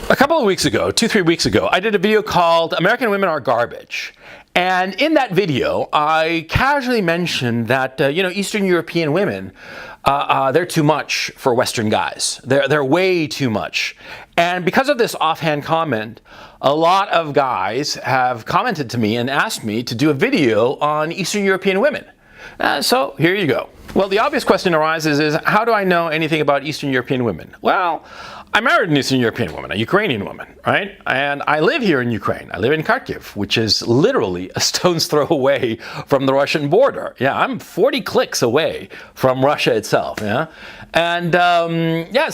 A couple of weeks ago, 2-3 weeks ago, I did a video called American Women Are Garbage. And in that video, I casually mentioned that, Eastern European women, they're too much for Western guys. They're way too much. And because of this offhand comment, a lot of guys have commented to me and asked me to do a video on Eastern European women. So here you go. Well, the obvious question arises is, how do I know anything about Eastern European women? Well, I married an Eastern European woman, a Ukrainian woman, right? And I live here in Ukraine. I live in Kharkiv, which is literally a stone's throw away from the Russian border. Yeah, I'm 40 clicks away from Russia itself, yeah? And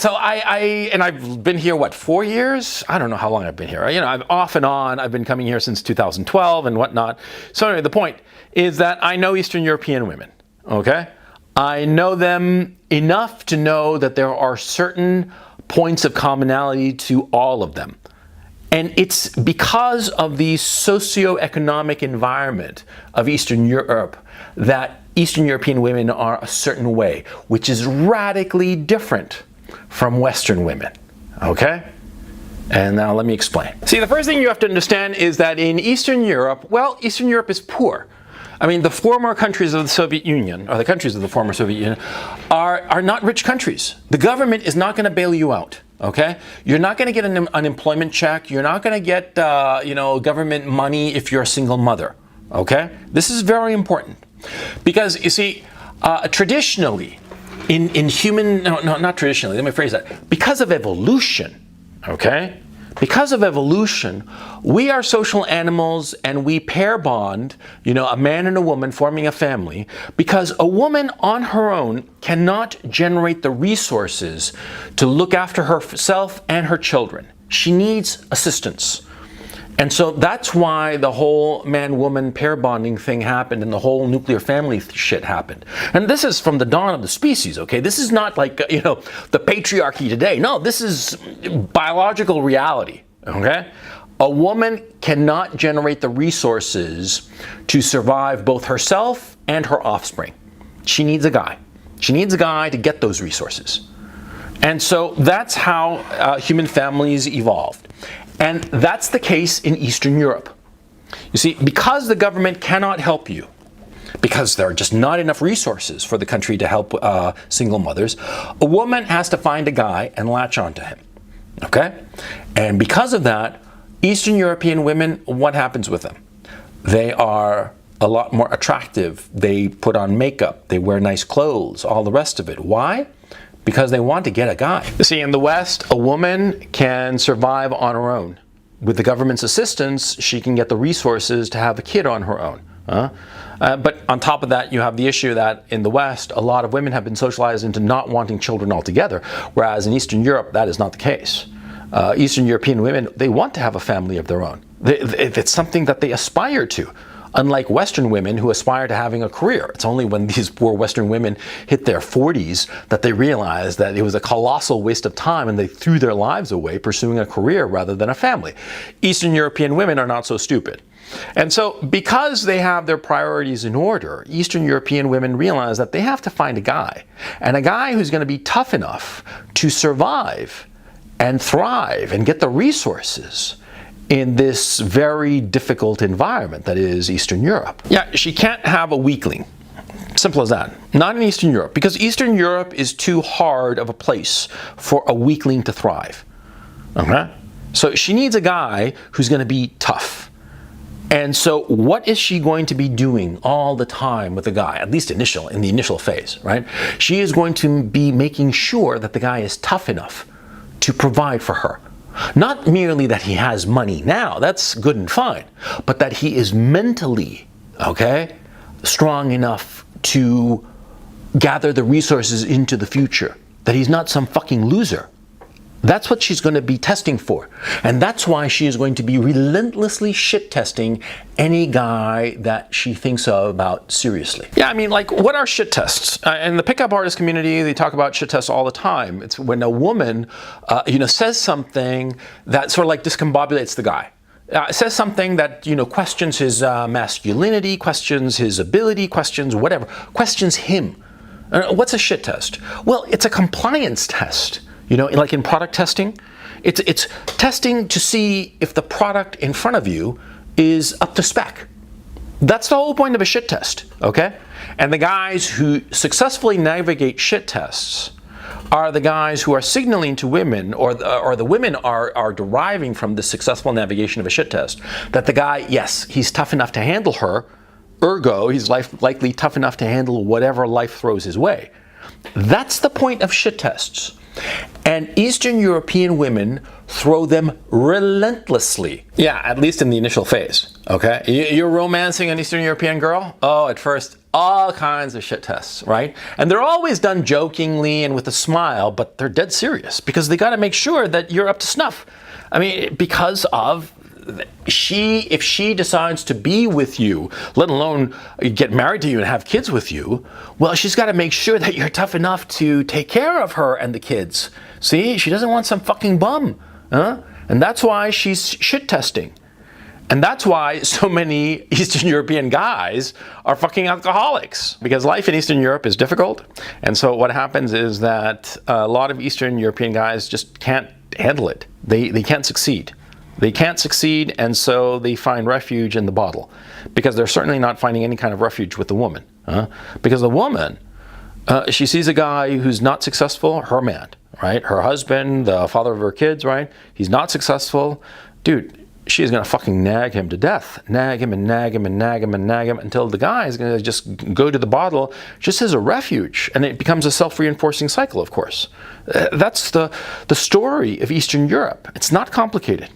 so I've been here, 4 years? I don't know how long I've been here. I've off and on, I've been coming here since 2012 and whatnot. So anyway, the point is that I know Eastern European women, okay? I know them enough to know that there are certain points of commonality to all of them. And it's because of the socioeconomic environment of Eastern Europe that Eastern European women are a certain way, which is radically different from Western women, okay? And now let me explain. See, the first thing you have to understand is that in Eastern Europe, Eastern Europe is poor. I mean, the former countries of the Soviet Union, or the countries of the former Soviet Union, are not rich countries. The government is not going to bail you out, okay? You're not going to get an unemployment check. You're not going to get, government money if you're a single mother, okay? This is very important. Because, you see, traditionally, not traditionally, let me phrase that. Because of evolution, okay? Because of evolution, we are social animals and we pair bond, a man and a woman forming a family, because a woman on her own cannot generate the resources to look after herself and her children. She needs assistance. And so that's why the whole man-woman pair bonding thing happened and the whole nuclear family shit happened. And this is from the dawn of the species, okay? This is not like, the patriarchy today. No, this is biological reality, okay? A woman cannot generate the resources to survive both herself and her offspring. She needs a guy. She needs a guy to get those resources. And so that's how human families evolved. And that's the case in Eastern Europe. You see, because the government cannot help you, because there are just not enough resources for the country to help single mothers, a woman has to find a guy and latch onto him, okay? And because of that, Eastern European women, what happens with them? They are a lot more attractive. They put on makeup, they wear nice clothes, all the rest of it. Why? Because they want to get a guy. You see, in the West, a woman can survive on her own. With the government's assistance, she can get the resources to have a kid on her own. But on top of that, you have the issue that in the West, a lot of women have been socialized into not wanting children altogether, whereas in Eastern Europe, that is not the case. Eastern European women, they want to have a family of their own. It's something that they aspire to. Unlike Western women who aspire to having a career. It's only when these poor Western women hit their 40s that they realize that it was a colossal waste of time and they threw their lives away pursuing a career rather than a family. Eastern European women are not so stupid. And so because they have their priorities in order, Eastern European women realize that they have to find a guy. And a guy who's going to be tough enough to survive and thrive and get the resources in this very difficult environment that is Eastern Europe. Yeah, she can't have a weakling. Simple as that. Not in Eastern Europe, because Eastern Europe is too hard of a place for a weakling to thrive. Okay? So she needs a guy who's going to be tough. And so what is she going to be doing all the time with the guy, at least in the initial phase, right? She is going to be making sure that the guy is tough enough to provide for her. Not merely that he has money now, that's good and fine, but that he is mentally, strong enough to gather the resources into the future, that he's not some fucking loser. That's what she's going to be testing for. And that's why she is going to be relentlessly shit testing any guy that she thinks about seriously. Yeah, I mean, what are shit tests? In the pickup artist community, they talk about shit tests all the time. It's when a woman, says something that sort of discombobulates the guy. Says something that, questions his masculinity, questions his ability, questions whatever, questions him. What's a shit test? Well, it's a compliance test. You know, like in product testing, it's testing to see if the product in front of you is up to spec. That's the whole point of a shit test, okay? And the guys who successfully navigate shit tests are the guys who are signaling to women, or the women are deriving from the successful navigation of a shit test, that the guy, yes, he's tough enough to handle her, ergo, he's likely tough enough to handle whatever life throws his way. That's the point of shit tests. And Eastern European women throw them relentlessly. Yeah, at least in the initial phase, okay? You're romancing an Eastern European girl? Oh, at first, all kinds of shit tests, right? And they're always done jokingly and with a smile, but they're dead serious because they gotta make sure that you're up to snuff. I mean, because of if she decides to be with you, let alone get married to you and have kids with you, well, she's got to make sure that you're tough enough to take care of her and the kids. See, she doesn't want some fucking bum, huh? And that's why she's shit testing. And that's why so many Eastern European guys are fucking alcoholics, because life in Eastern Europe is difficult. And so what happens is that a lot of Eastern European guys just can't handle it. They can't succeed. They can't succeed, and so they find refuge in the bottle, because they're certainly not finding any kind of refuge with the woman. Because the woman, she sees a guy who's not successful, her man, right? Her husband, the father of her kids, right? He's not successful. Dude, she is going to fucking nag him to death. Nag him and nag him and nag him and nag him until the guy is going to just go to the bottle just as a refuge. And it becomes a self-reinforcing cycle, of course. That's the story of Eastern Europe. It's not complicated.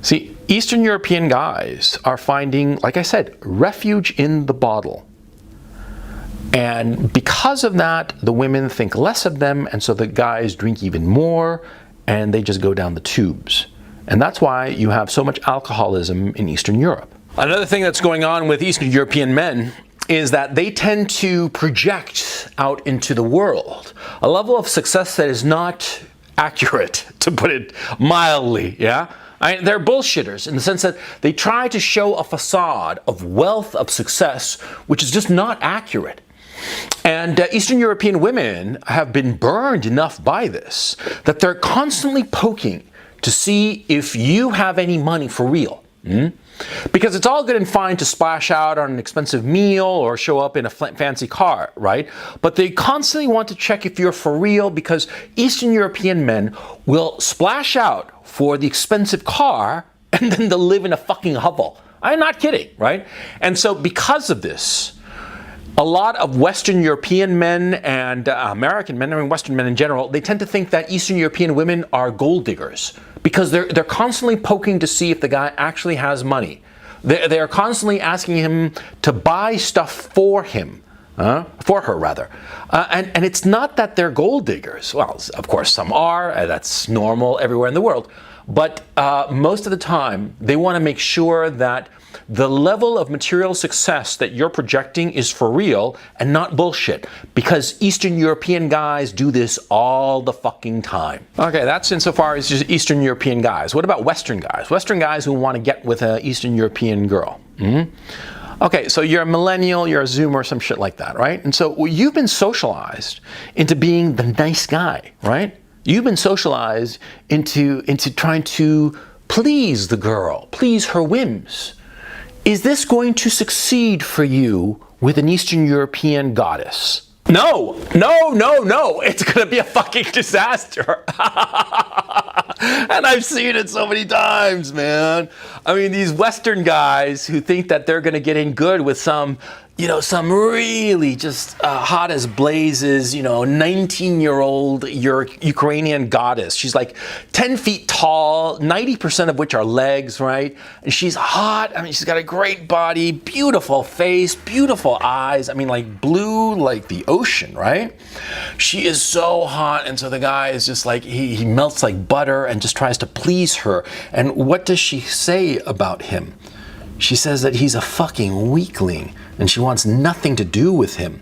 See, Eastern European guys are finding, like I said, refuge in the bottle. And because of that, the women think less of them, and so the guys drink even more, and they just go down the tubes. And that's why you have so much alcoholism in Eastern Europe. Another thing that's going on with Eastern European men is that they tend to project out into the world a level of success that is not accurate, to put it mildly, yeah? They're bullshitters in the sense that they try to show a facade of wealth, of success, which is just not accurate. And Eastern European women have been burned enough by this that they're constantly poking to see if you have any money for real. Because it's all good and fine to splash out on an expensive meal or show up in a fancy car, right? But they constantly want to check if you're for real, because Eastern European men will splash out for the expensive car and then they'll live in a fucking hovel. I'm not kidding, right? And so because of this, a lot of Western European men and American men, I mean Western men in general, they tend to think that Eastern European women are gold diggers, because they're constantly poking to see if the guy actually has money. They're constantly asking him to buy stuff for him, for her rather. And it's not that they're gold diggers. Well, of course some are, that's normal everywhere in the world. But most of the time, they want to make sure that the level of material success that you're projecting is for real and not bullshit, because Eastern European guys do this all the fucking time. Okay, that's insofar as just Eastern European guys. What about Western guys? Western guys who want to get with an Eastern European girl. Okay, so you're a millennial, you're a Zoomer, some shit like that, right? And so you've been socialized into being the nice guy, right? You've been socialized into trying to please the girl, please her whims. Is this going to succeed for you with an Eastern European goddess? No, no, no, no. It's going to be a fucking disaster. And I've seen it so many times, man. I mean, these Western guys who think that they're going to get in good with some really just hot as blazes, 19-year-old Ukrainian goddess. She's like 10 feet tall, 90% of which are legs, right? And she's hot. I mean, she's got a great body, beautiful face, beautiful eyes. I mean, like blue, like the ocean, right? She is so hot. And so the guy is just like, he melts like butter and just tries to please her. And what does she say about him? She says that he's a fucking weakling and she wants nothing to do with him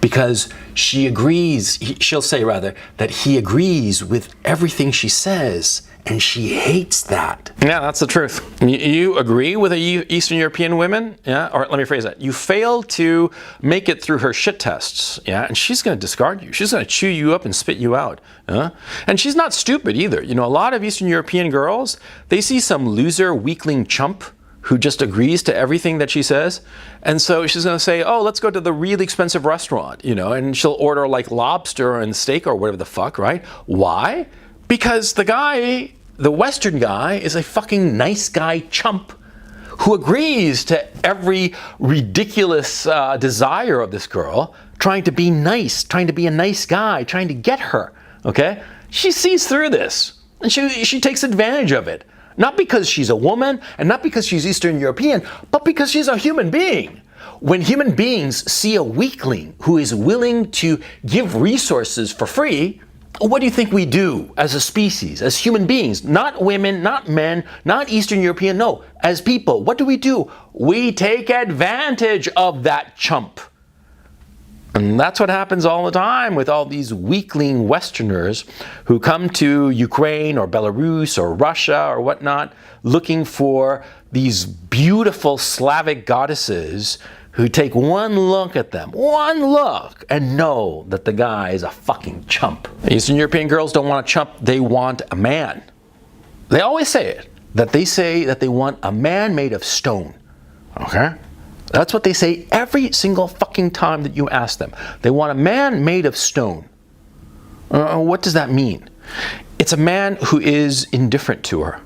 because she agrees, she'll say rather, that he agrees with everything she says and she hates that. Yeah, that's the truth. You agree with Eastern European women? Yeah, or let me phrase that. You fail to make it through her shit tests, yeah, and she's going to discard you. She's going to chew you up and spit you out. And she's not stupid either. You know, a lot of Eastern European girls, they see some loser, weakling chump who just agrees to everything that she says. And so she's going to say, oh, let's go to the really expensive restaurant, you know, and she'll order like lobster and steak or whatever the fuck, right? Why? Because the guy, the Western guy, is a fucking nice guy chump who agrees to every ridiculous desire of this girl, trying to be nice, trying to be a nice guy, trying to get her, okay? She sees through this and she takes advantage of it. Not because she's a woman and not because she's Eastern European, but because she's a human being. When human beings see a weakling who is willing to give resources for free, what do you think we do as a species, as human beings? Not women, not men, not Eastern European, no. As people, what do? We take advantage of that chump. And that's what happens all the time with all these weakling Westerners who come to Ukraine or Belarus or Russia or whatnot looking for these beautiful Slavic goddesses who take one look at them, one look, and know that the guy is a fucking chump. Eastern European girls don't want a chump, they want a man. They always say it, that they say that they want a man made of stone, okay? That's what they say every single fucking time that you ask them. They want a man made of stone. What does that mean? It's a man who is indifferent to her.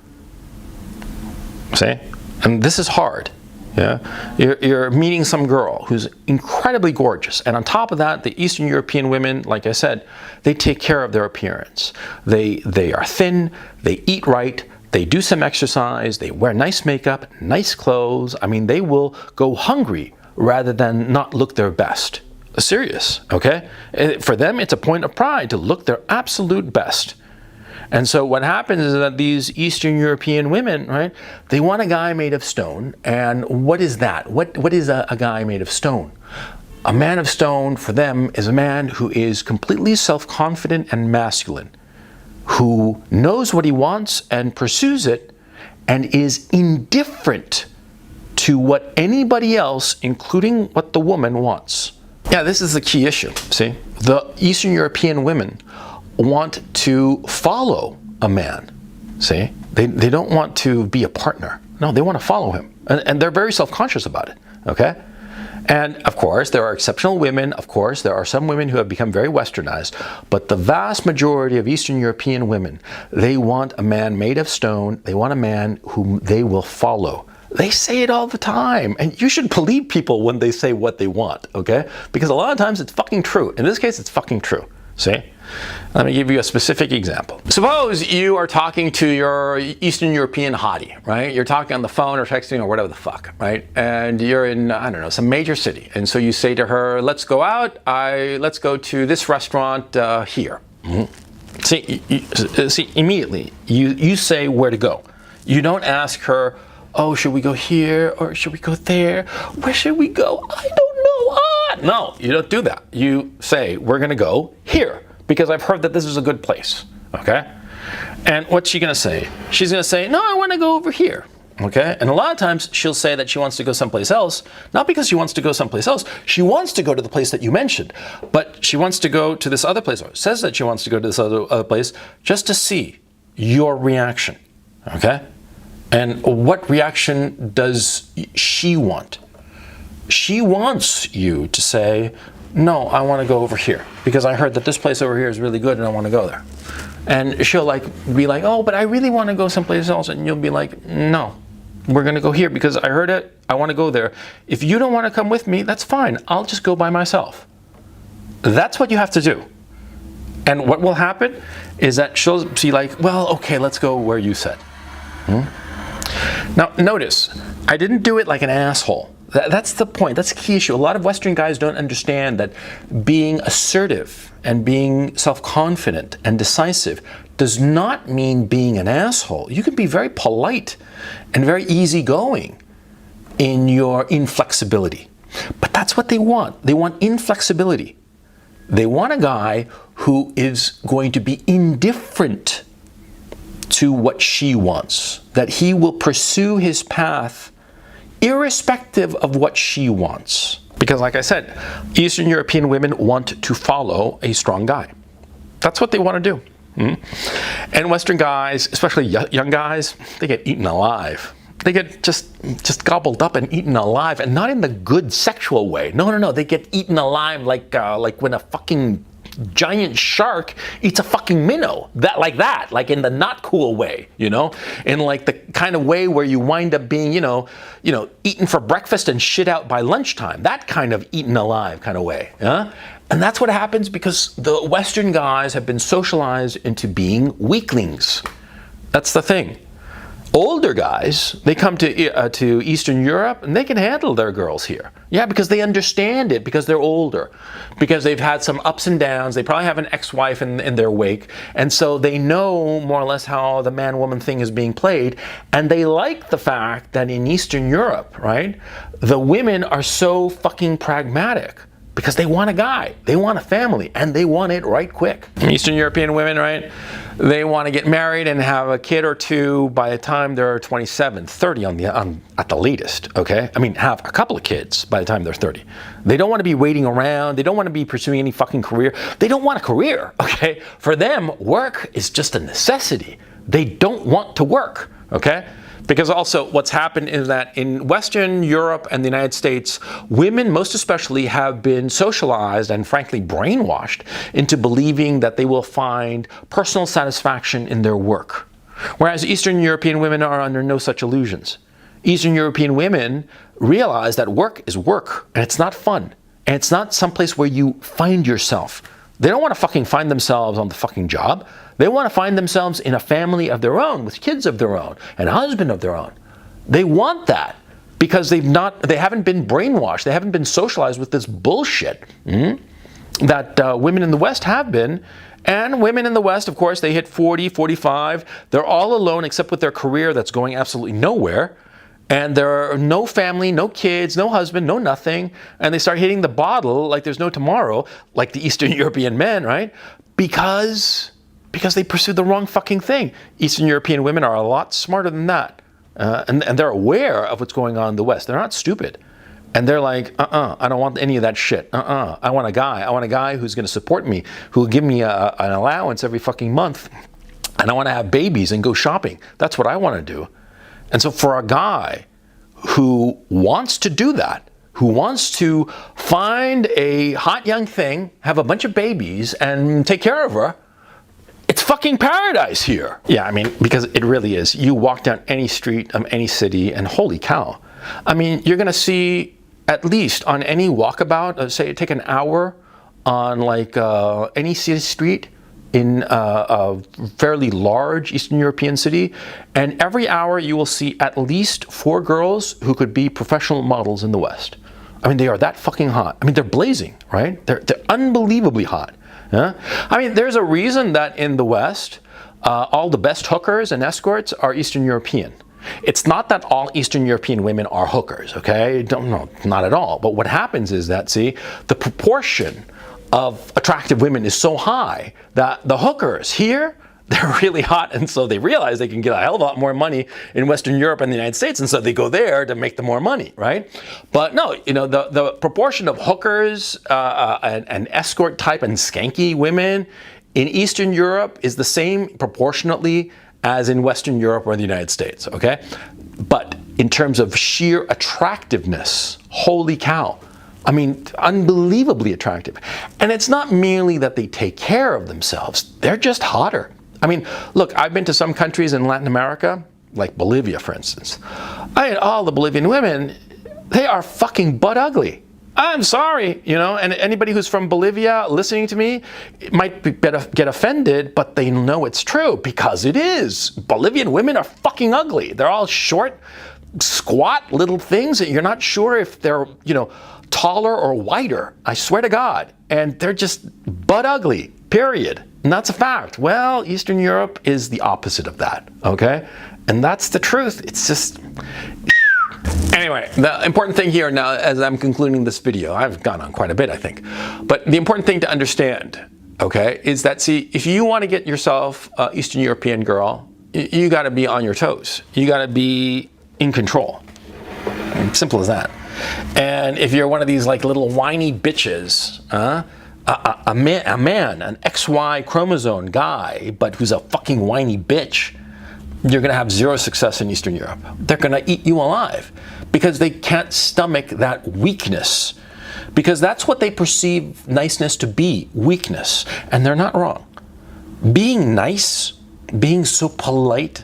See? And this is hard. Yeah, you're meeting some girl who's incredibly gorgeous, and on top of that, the Eastern European women, like I said, they take care of their appearance. They are thin, they eat right, they do some exercise, they wear nice makeup, nice clothes. I mean, they will go hungry rather than not look their best. Serious, okay? For them, it's a point of pride to look their absolute best. And so what happens is that these Eastern European women, right, they want a guy made of stone. And what is that? What is a guy made of stone? A man of stone for them is a man who is completely self-confident and masculine, who knows what he wants and pursues it and is indifferent to what anybody else, including what the woman, wants. Yeah, this is the key issue, see? The Eastern European women want to follow a man, see? They don't want to be a partner. No, they want to follow him. And they're very self-conscious about it, okay? And of course, there are exceptional women. Of course, there are some women who have become very westernized. But the vast majority of Eastern European women, they want a man made of stone. They want a man whom they will follow. They say it all the time. And you should believe people when they say what they want, okay? Because a lot of times it's fucking true. In this case, it's fucking true. See? Let me give you a specific example. Suppose you are talking to your Eastern European hottie, right? You're talking on the phone or texting or whatever the fuck, right? And you're in, I don't know, some major city. And so you say to her, let's go out. Let's go to this restaurant here. Mm-hmm. See, immediately, you say where to go. You don't ask her, oh, should we go here or should we go there? Where should we go? I don't know. No, you don't do that. You say, we're going to go here because I've heard that this is a good place, okay? And what's she going to say? She's going to say, no, I want to go over here, okay? And a lot of times she'll say that she wants to go someplace else, not because she wants to go someplace else. She wants to go to the place that you mentioned, but she wants to go to this other place, or says that she wants to go to this other place just to see your reaction, okay? And what reaction does she want? She wants you to say, no, I want to go over here because I heard that this place over here is really good and I want to go there. And she'll be like, oh, but I really want to go someplace else. And you'll be like, no, we're going to go here because I heard it. I want to go there. If you don't want to come with me, that's fine. I'll just go by myself. That's what you have to do. And what will happen is that she'll be like, well, okay, let's go where you said. Now, notice, I didn't do it like an asshole. That's the point. That's the key issue. A lot of Western guys don't understand that being assertive and being self-confident and decisive does not mean being an asshole. You can be very polite and very easygoing in your inflexibility. But that's what they want. They want inflexibility. They want a guy who is going to be indifferent to what she wants, that he will pursue his path irrespective of what she wants. Because like I said, Eastern European women want to follow a strong guy. That's what they want to do. And Western guys, especially young guys, they get eaten alive. They get just gobbled up and eaten alive, and not in the good sexual way. No. They get eaten alive like when a fucking giant shark eats a fucking minnow. Like in the not cool way, you know, in like the kind of way where you wind up being, eaten for breakfast and shit out by lunchtime. That kind of eaten alive kind of way. Yeah? And that's what happens because the Western guys have been socialized into being weaklings. That's the thing. Older guys, they come to Eastern Europe and they can handle their girls here. Yeah, because they understand it, because they're older, because they've had some ups and downs. They probably have an ex-wife in their wake, and so they know more or less how the man-woman thing is being played, and they like the fact that in Eastern Europe, right, the women are so fucking pragmatic. Because they want a guy, they want a family, and they want it right quick. Eastern European women, right? They want to get married and have a kid or two by the time they're 27, 30 at the latest, okay? I mean, have a couple of kids by the time they're 30. They don't want to be waiting around. They don't want to be pursuing any fucking career. They don't want a career, okay? For them, work is just a necessity. They don't want to work, okay? Because also what's happened is that in Western Europe and the United States, women most especially have been socialized and frankly brainwashed into believing that they will find personal satisfaction in their work. Whereas Eastern European women are under no such illusions. Eastern European women realize that work is work and it's not fun. And it's not someplace where you find yourself. They don't want to fucking find themselves on the fucking job. They want to find themselves in a family of their own, with kids of their own, and a husband of their own. They want that because they haven't been brainwashed. They haven't been socialized with this bullshit that women in the West have been. And women in the West, of course, they hit 40, 45. They're all alone except with their career that's going absolutely nowhere. And there are no family, no kids, no husband, no nothing. And they start hitting the bottle like there's no tomorrow, like the Eastern European men, right? Because they pursue the wrong fucking thing. Eastern European women are a lot smarter than that. And they're aware of what's going on in the West. They're not stupid. And they're like, I don't want any of that shit. I want a guy. I want a guy who's going to support me, who will give me an allowance every fucking month. And I want to have babies and go shopping. That's what I want to do. And so for a guy who wants to do that, who wants to find a hot young thing, have a bunch of babies, and take care of her, it's fucking paradise here. Yeah, I mean, because it really is. You walk down any street of any city and holy cow. I mean, you're going to see at least on any walkabout, say take an hour on like any city street in a fairly large Eastern European city, and every hour you will see at least 4 girls who could be professional models in the West. I mean, they are that fucking hot. I mean, they're blazing, right? They're unbelievably hot. Yeah? I mean, there's a reason that in the West, all the best hookers and escorts are Eastern European. It's not that all Eastern European women are hookers, okay? No, not at all. But what happens is that, see, the proportion of attractive women is so high that the hookers here, they're really hot, and so they realize they can get a hell of a lot more money in Western Europe and the United States, and so they go there to make the more money, right? But no, you know, the proportion of hookers and escort type and skanky women in Eastern Europe is the same proportionately as in Western Europe or the United States, okay? But in terms of sheer attractiveness, holy cow. I mean, unbelievably attractive. And it's not merely that they take care of themselves, they're just hotter. I mean, look, I've been to some countries in Latin America, like Bolivia, for instance. I mean, all the Bolivian women, they are fucking butt ugly. I'm sorry, you know, and anybody who's from Bolivia listening to me might get offended, but they know it's true because it is. Bolivian women are fucking ugly. They're all short, squat little things that you're not sure if they're, you know, taller or wider. I swear to God. And they're just butt ugly, period. And that's a fact. Well, Eastern Europe is the opposite of that, okay? And that's the truth. It's just... Anyway, the important thing here now, as I'm concluding this video, I've gone on quite a bit, I think, but the important thing to understand, okay, is that, see, if you want to get yourself an Eastern European girl, you got to be on your toes. You got to be in control. Simple as that. And if you're one of these like little whiny bitches, a man, an XY chromosome guy, but who's a fucking whiny bitch, you're going to have zero success in Eastern Europe. They're going to eat you alive because they can't stomach that weakness. Because that's what they perceive niceness to be, weakness. And they're not wrong. Being nice, being so polite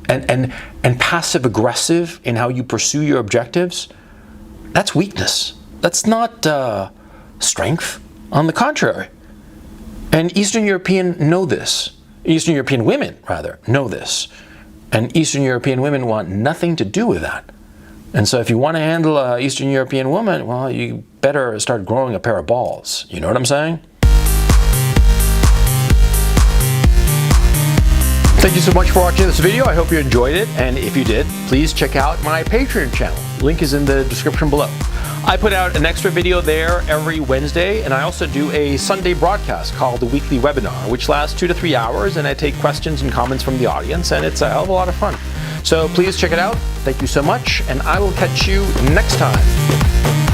and passive aggressive in how you pursue your objectives, that's weakness. That's not strength. On the contrary. And Eastern European know this. Eastern European women, rather, know this. And Eastern European women want nothing to do with that. And so if you want to handle an Eastern European woman, well, you better start growing a pair of balls. You know what I'm saying? Thank you so much for watching this video. I hope you enjoyed it. And if you did, please check out my Patreon channel. Link is in the description below. I put out an extra video there every Wednesday, and I also do a Sunday broadcast called the Weekly Webinar, which lasts 2 to 3 hours, and I take questions and comments from the audience, and it's a hell of a lot of fun. So please check it out. Thank you so much, and I will catch you next time.